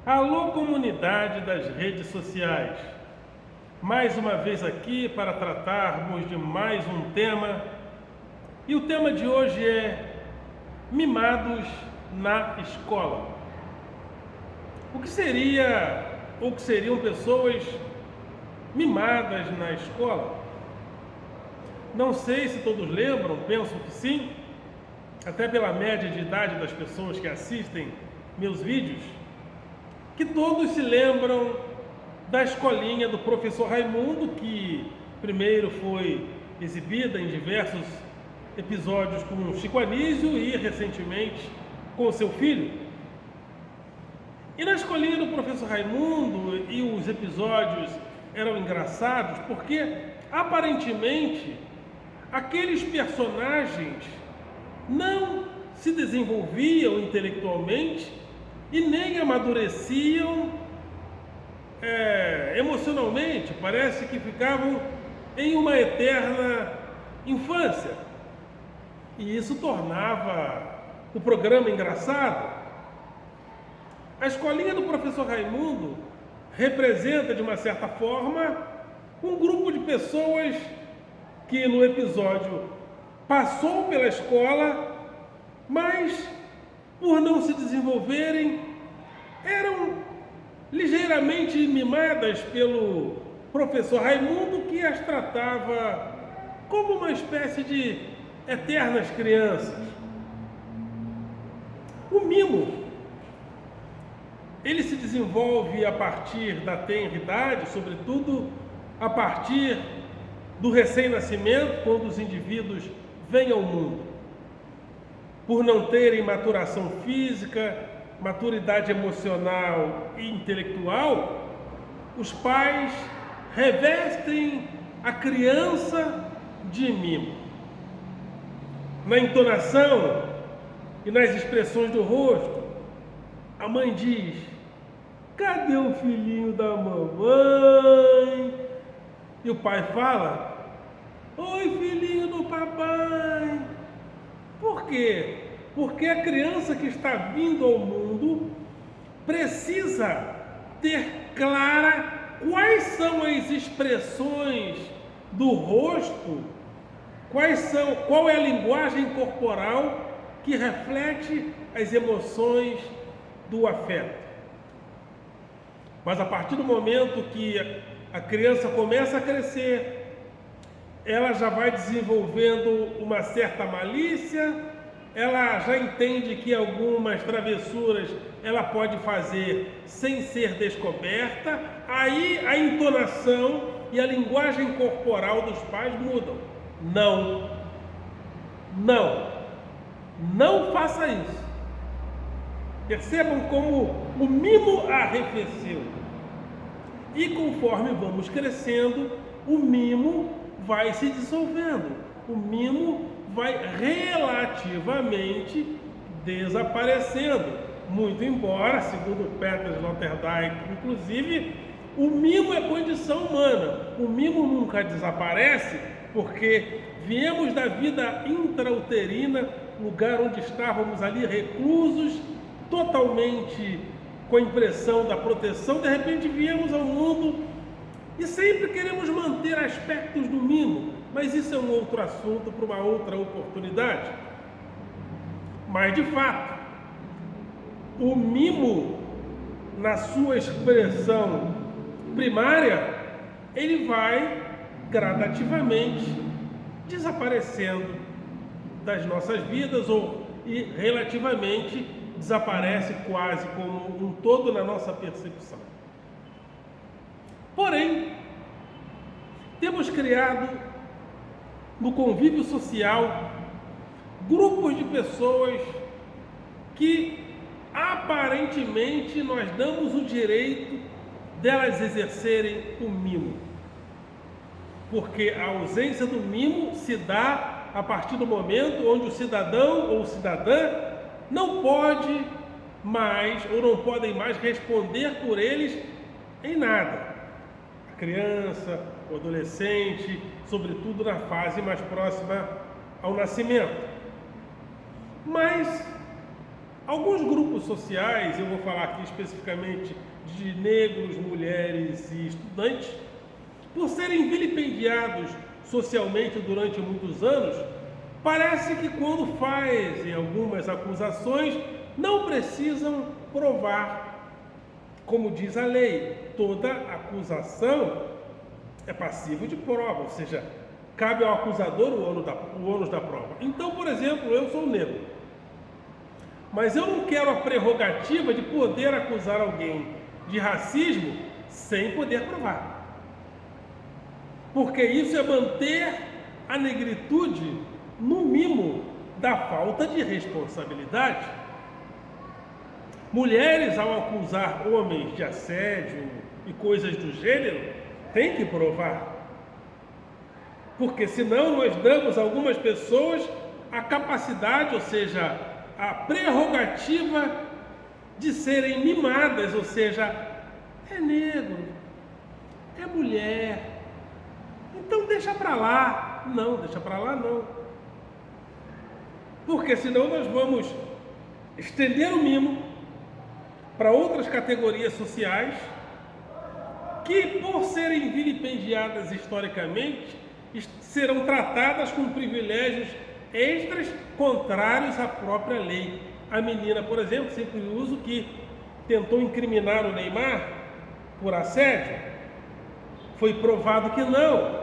Alô, comunidade das redes sociais! Mais uma vez aqui para tratarmos de mais um tema. E o tema de hoje é mimados na escola. O que seria ou que seriam pessoas mimadas na escola? Não sei se todos lembram, penso que sim, até pela média de idade das pessoas que assistem meus vídeos, que todos se lembram da escolinha do professor Raimundo, que primeiro foi exibida em diversos episódios com Chico Anísio e recentemente com seu filho. E na escolinha do professor Raimundo, e os episódios eram engraçados porque aparentemente aqueles personagens não se desenvolviam intelectualmente e nem amadureciam emocionalmente. Parece que ficavam em uma eterna infância. E isso tornava o programa engraçado. A escolinha do professor Raimundo representa, de uma certa forma, um grupo de pessoas que no episódio passou pela escola, mas por não se desenvolverem, eram ligeiramente mimadas pelo professor Raimundo, que as tratava como uma espécie de eternas crianças. O mimo, ele se desenvolve a partir da tenridade, sobretudo a partir do recém-nascimento, quando os indivíduos vêm ao mundo. Por não terem maturação física, maturidade emocional e intelectual, os pais revestem a criança de mimo. Na entonação e nas expressões do rosto, a mãe diz: "Cadê o filhinho da mamãe?" E o pai fala: "Oi, filhinho do papai." Por quê? Porque a criança que está vindo ao mundo precisa ter clara quais são as expressões do rosto, qual é a linguagem corporal que reflete as emoções do afeto. Mas a partir do momento que a criança começa a crescer, ela já vai desenvolvendo uma certa malícia, ela já entende que algumas travessuras ela pode fazer sem ser descoberta, aí a entonação e a linguagem corporal dos pais mudam. Não faça isso. Percebam como o mimo arrefeceu. E conforme vamos crescendo, o mimo vai se dissolvendo, o mimo vai relativamente desaparecendo, muito embora, segundo Peter Sloterdijk, inclusive, o mimo é condição humana. O mimo nunca desaparece porque viemos da vida intrauterina, lugar onde estávamos ali reclusos, totalmente com a impressão da proteção, de repente viemos ao mundo e sempre queremos manter aspectos do mimo, mas isso é um outro assunto para uma outra oportunidade. Mas, de fato, o mimo, na sua expressão primária, ele vai gradativamente desaparecendo das nossas vidas, e relativamente desaparece quase como um todo na nossa percepção. Porém, temos criado no convívio social grupos de pessoas que aparentemente nós damos o direito delas exercerem o mimo. Porque a ausência do mimo se dá a partir do momento onde o cidadão ou cidadã não pode mais ou não podem mais responder por eles em nada. Criança, o adolescente, sobretudo na fase mais próxima ao nascimento. Mas Alguns grupos sociais, eu vou falar aqui especificamente de negros, mulheres e estudantes, por serem vilipendiados socialmente durante muitos anos, parece que quando fazem algumas acusações, não precisam provar. Como diz a lei, toda acusação é passível de prova, ou seja, cabe ao acusador o ônus da prova. Então, por exemplo, eu sou negro, mas eu não quero a prerrogativa de poder acusar alguém de racismo sem poder provar. Porque isso é manter a negritude no mimo da falta de responsabilidade. Mulheres, ao acusar homens de assédio e coisas do gênero, têm que provar. Porque senão nós damos a algumas pessoas a capacidade, ou seja, a prerrogativa de serem mimadas, ou seja, é negro, é mulher, então deixa para lá. Não, deixa para lá não. Porque senão nós vamos estender o mimo para outras categorias sociais que, por serem vilipendiadas historicamente, serão tratadas com privilégios extras contrários à própria lei. A menina, por exemplo, sempre uso, que tentou incriminar o Neymar por assédio, foi provado que não.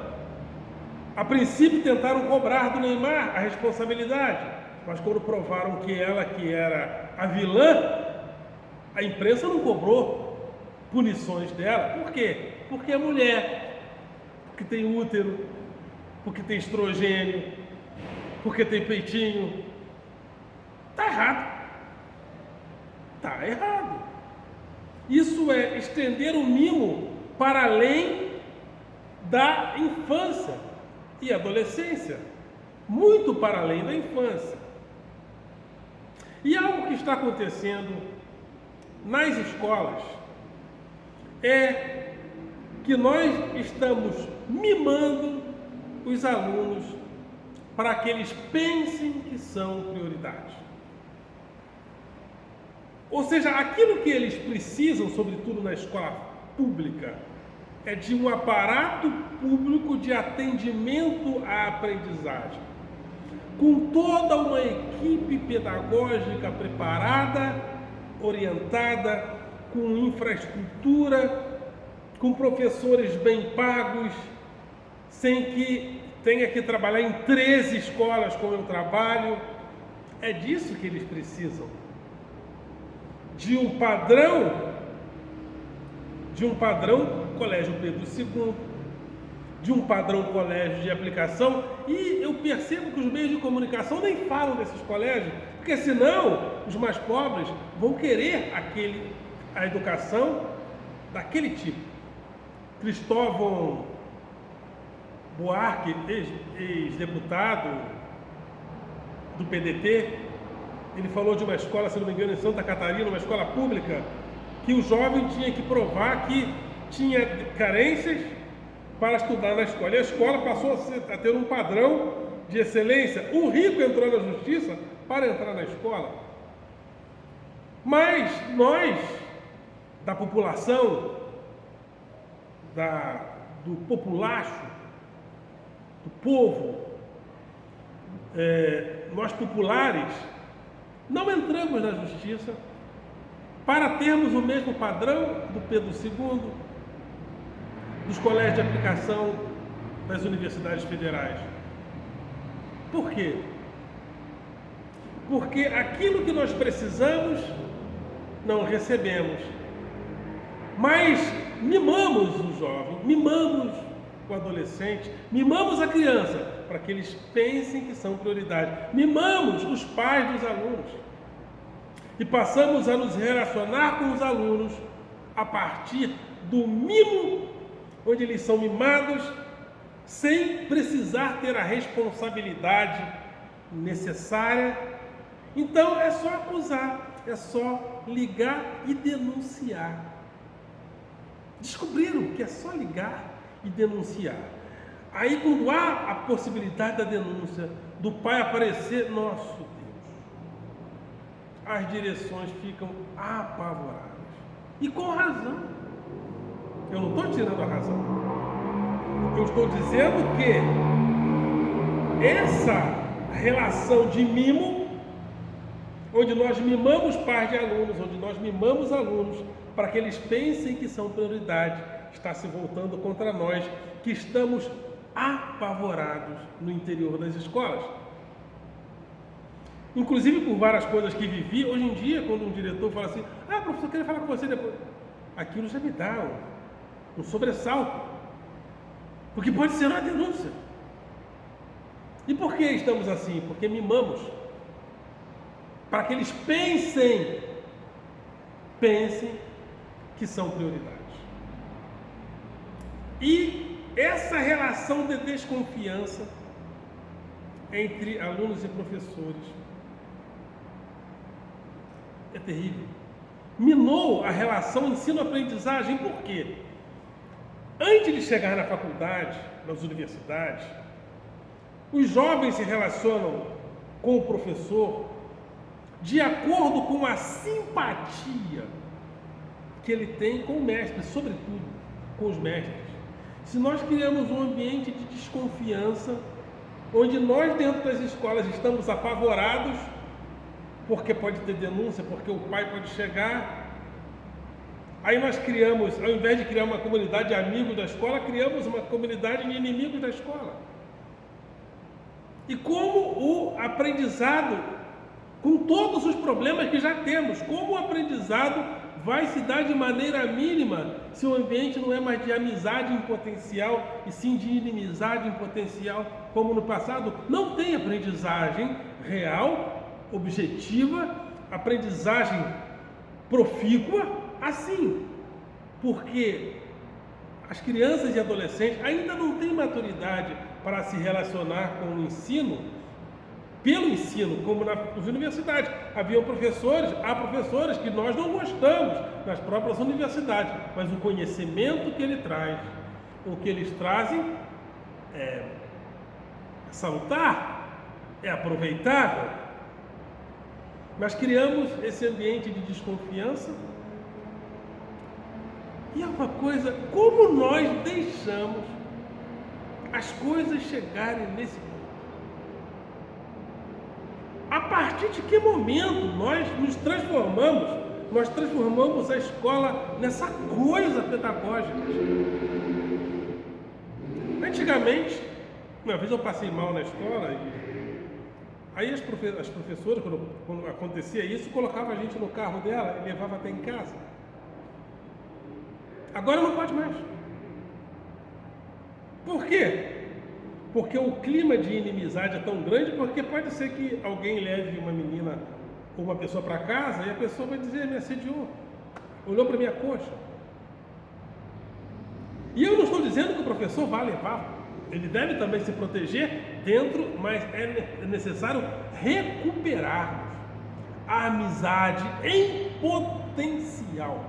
A princípio tentaram cobrar do Neymar a responsabilidade, mas quando provaram que ela que era a vilã, a imprensa não cobrou punições dela. Por quê? Porque é mulher, porque tem útero, porque tem estrogênio, porque tem peitinho. Está errado. Está errado. Isso é estender o mimo para além da infância e adolescência, muito para além da infância. E algo que está acontecendo nas escolas é que nós estamos mimando os alunos para que eles pensem que são prioridade. Ou seja, aquilo que eles precisam, sobretudo na escola pública, é de um aparato público de atendimento à aprendizagem, com toda uma equipe pedagógica preparada, orientada, com infraestrutura, com professores bem pagos, sem que tenha que trabalhar em 13 escolas como eu trabalho. É disso que eles precisam. De um padrão Colégio Pedro II, de um padrão colégio de aplicação, e eu percebo que os meios de comunicação nem falam desses colégios, porque senão os mais pobres vão querer a educação daquele tipo. Cristóvão Buarque, ex-deputado do PDT, ele falou de uma escola, se não me engano, em Santa Catarina, uma escola pública, que o jovem tinha que provar que tinha carências para estudar na escola. E a escola passou a ter um padrão de excelência. O rico entrou na justiça para entrar na escola. Mas nós, da população, do populacho, do povo, nós populares, não entramos na justiça para termos o mesmo padrão do Pedro II, dos colégios de aplicação das universidades federais. Por quê? Porque aquilo que nós precisamos, não recebemos. Mas mimamos o jovem, mimamos o adolescente, mimamos a criança, para que eles pensem que são prioridade. Mimamos os pais dos alunos. E passamos a nos relacionar com os alunos a partir do mimo, onde eles são mimados, sem precisar ter a responsabilidade necessária. Então é só acusar, é só ligar e denunciar. Descobriram que é só ligar e denunciar. Aí, quando há a possibilidade da denúncia, do pai aparecer, nosso Deus, as direções ficam apavoradas. E com razão. Eu não estou tirando a razão. Eu estou dizendo que essa relação de mimo, onde nós mimamos pais de alunos, onde nós mimamos alunos, para que eles pensem que são prioridade, está se voltando contra nós, que estamos apavorados no interior das escolas. Inclusive por várias coisas que vivi, hoje em dia, quando um diretor fala assim, professor, eu queria falar com você depois, aquilo já me dá um sobressalto, porque pode ser uma denúncia. E por que estamos assim? Porque mimamos, para que eles pensem que são prioridades. E essa relação de desconfiança entre alunos e professores é terrível. Minou a relação ensino-aprendizagem. Por quê? Antes de chegar na faculdade, nas universidades, os jovens se relacionam com o professor de acordo com a simpatia que ele tem com o mestre, sobretudo com os mestres. Se nós criamos um ambiente de desconfiança, onde nós dentro das escolas estamos apavorados, porque pode ter denúncia, porque o pai pode chegar, aí nós criamos, ao invés de criar uma comunidade de amigos da escola, criamos uma comunidade de inimigos da escola. E como o aprendizado, com todos os problemas que já temos, como o aprendizado vai se dar de maneira mínima se o ambiente não é mais de amizade em potencial e sim de inimizade em potencial, como no passado? Não tem aprendizagem real, objetiva, aprendizagem profícua assim, porque as crianças e adolescentes ainda não têm maturidade para se relacionar com o ensino, pelo ensino, como nas universidades. Há professores que nós não gostamos nas próprias universidades, mas o conhecimento que ele traz, o que eles trazem é salutar, é aproveitável. Nós criamos esse ambiente de desconfiança e é uma coisa, como nós deixamos as coisas chegarem nesse ponto? A partir de que momento nós nos transformamos? Nós transformamos a escola nessa coisa pedagógica. Antigamente, uma vez eu passei mal na escola e aí as professoras, quando acontecia isso, colocavam a gente no carro dela e levava até em casa. Agora não pode mais. Por quê? Porque o clima de inimizade é tão grande, porque pode ser que alguém leve uma menina ou uma pessoa para casa e a pessoa vai dizer, me assediou, olhou para minha coxa. E eu não estou dizendo que o professor vá levar, ele deve também se proteger dentro, mas é necessário recuperarmos a amizade em potencial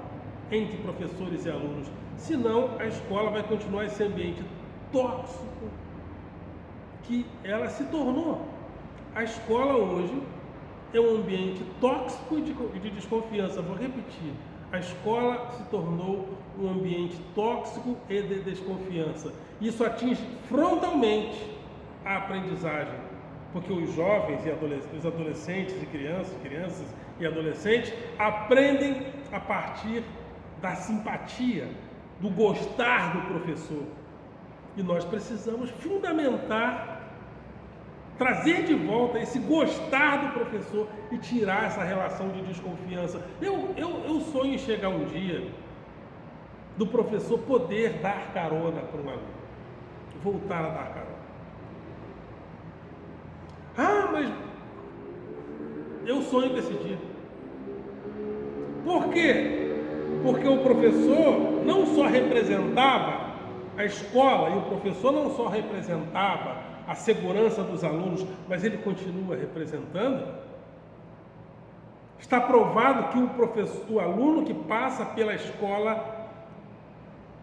entre professores e alunos, senão a escola vai continuar esse ambiente tóxico que ela se tornou. A escola hoje é um ambiente tóxico e de desconfiança. Vou repetir, a escola se tornou um ambiente tóxico e de desconfiança. Isso atinge frontalmente a aprendizagem, porque os jovens e os adolescentes e crianças e adolescentes aprendem a partir da simpatia, do gostar do professor. E nós precisamos fundamentar, trazer de volta esse gostar do professor e tirar essa relação de desconfiança. Eu sonho em chegar um dia do professor poder dar carona para um aluno, voltar a dar carona. Mas eu sonho com esse dia. Por quê? Porque o professor não só representava a escola, e o professor não só representava a segurança dos alunos, mas ele continua representando. Está provado que o aluno que passa pela escola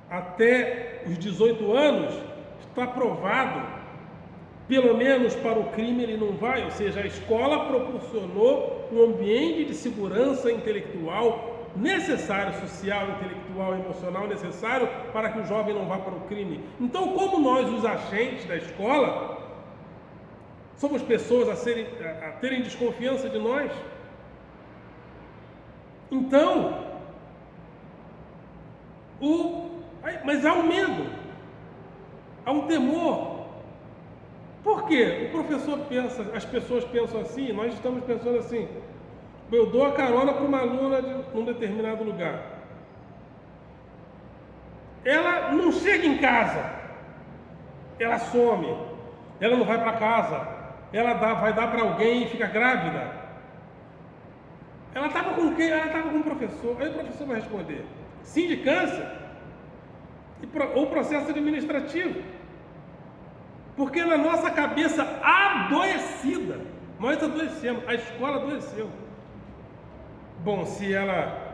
até os 18 anos, está provado pelo menos para o crime ele não vai, ou seja, a escola proporcionou um ambiente de segurança intelectual necessário, social, intelectual, emocional necessário para que o jovem não vá para o crime. Então, como nós, os agentes da escola, somos pessoas a terem desconfiança de nós, então, mas há um medo, há um temor. Por quê? O professor pensa, as pessoas pensam assim, nós estamos pensando assim: eu dou a carona para uma aluna de um determinado lugar. Ela não chega em casa, ela some, ela não vai para casa, ela vai dar para alguém e fica grávida. Ela estava com quem? Ela estava com o professor. Aí o professor vai responder: sindicância ou processo administrativo. Porque na nossa cabeça adoecida, nós adoecemos, a escola adoeceu. Bom, se ela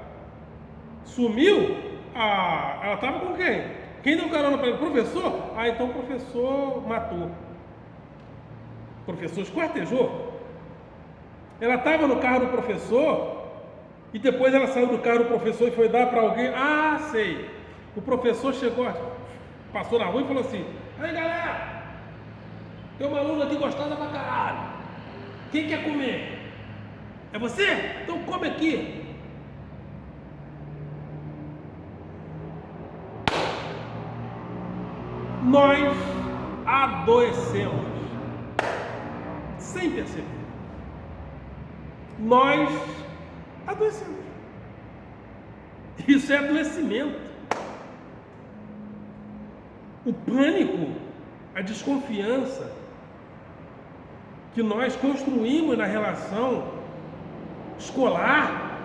sumiu, ela estava com quem? Quem deu carona para ele? O professor? Então o professor matou. O professor esquartejou. Ela estava no carro do professor e depois ela saiu do carro do professor e foi dar para alguém. Sei. O professor chegou, passou na rua e falou assim: aí galera, tem uma aluna aqui gostosa pra caralho. Quem quer comer? É você? Então come aqui. Nós adoecemos sem perceber. Nós adoecemos. Isso é adoecimento. O pânico, a desconfiança que nós construímos na relação escolar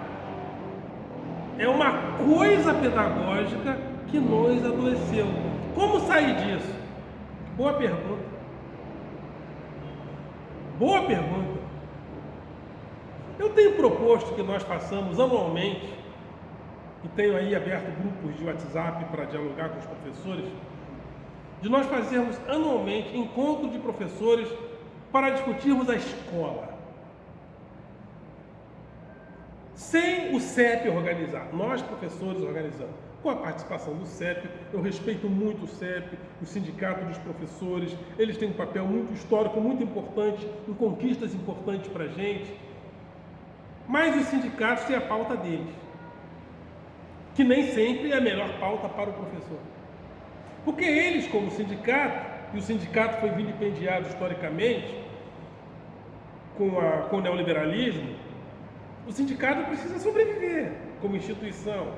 é uma coisa pedagógica que nos adoeceu. Como sair disso? Boa pergunta. Boa pergunta. Eu tenho proposto que nós façamos anualmente, e tenho aí aberto grupos de WhatsApp para dialogar com os professores, de nós fazermos anualmente encontro de professores para discutirmos a escola. Sem o CEP organizar, nós professores organizamos. Com a participação do CEP, eu respeito muito o CEP, o sindicato dos professores, eles têm um papel muito histórico, muito importante, em conquistas importantes para a gente. Mas os sindicatos têm a pauta deles, que nem sempre é a melhor pauta para o professor. Porque eles, como sindicato, e o sindicato foi vilipendiado historicamente com o neoliberalismo, o sindicato precisa sobreviver como instituição.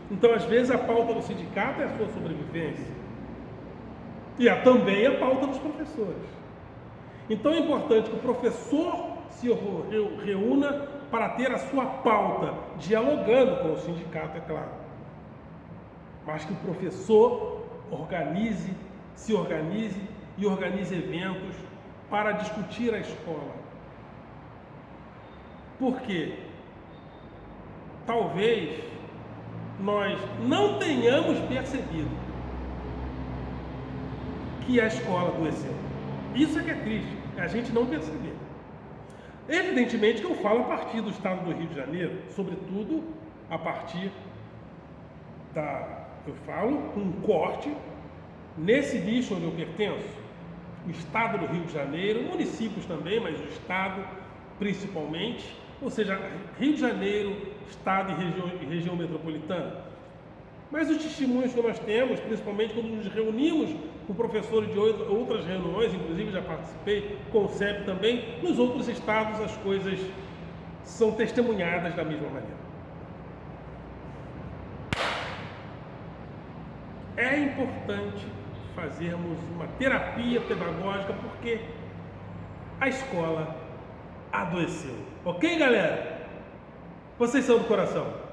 Então, às vezes, a pauta do sindicato é a sua sobrevivência. E também a pauta dos professores. Então, é importante que o professor se reúna para ter a sua pauta, dialogando com o sindicato, é claro. Mas que o professor se organize e organize eventos para discutir a escola. Por quê? Talvez nós não tenhamos percebido que a escola adoeceu. Isso é que é triste, é a gente não perceber. Evidentemente que eu falo a partir do estado do Rio de Janeiro, sobretudo a partir eu falo com um corte nesse nicho onde eu pertenço, o estado do Rio de Janeiro, municípios também, mas o estado principalmente, ou seja, Rio de Janeiro, estado e região metropolitana. Mas os testemunhos que nós temos, principalmente quando nos reunimos com professores de outras reuniões, inclusive já participei com o CEP também, nos outros estados as coisas são testemunhadas da mesma maneira. É importante fazermos uma terapia pedagógica porque a escola adoeceu. Ok, galera? Vocês são do coração.